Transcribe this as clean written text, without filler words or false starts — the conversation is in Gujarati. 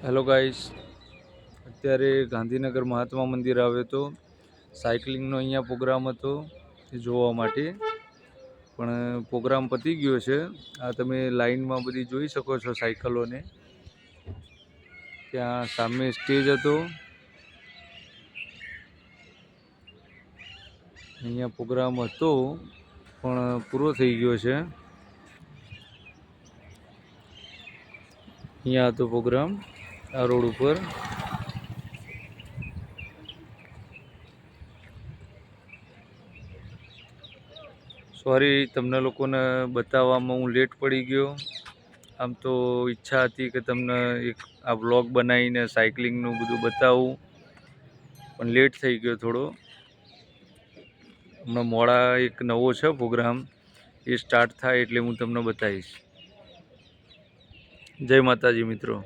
હેલો ગાઈસ, અત્યારે ગાંધીનગર મહાત્મા મંદિર આવ્યો તો સાયકલિંગનો અહીંયા પ્રોગ્રામ હતો એ જોવા માટે, પણ પ્રોગ્રામ પતી ગયો છે. આ તમે લાઈનમાં બધી જોઈ શકો છો સાયકલોને. ત્યાં સામે સ્ટેજ હતો, અહીંયા પ્રોગ્રામ હતો પણ પૂરો થઈ ગયો છે. અહીંયા હતો પ્રોગ્રામ આ રોડ ઉપર. સોરી, તમને લોકોને બતાવવામાં હું લેટ પડી ગયો. આમ તો ઈચ્છા હતી કે તમને એક આ વ્લોગ બનાવીને સાયકલિંગનું બધું બતાવું, પણ લેટ થઈ ગયો થોડો. હમણાં મોડા એક નવો છે પ્રોગ્રામ, એ સ્ટાર્ટ થાય એટલે હું તમને બતાવીશ. જય માતાજી મિત્રો.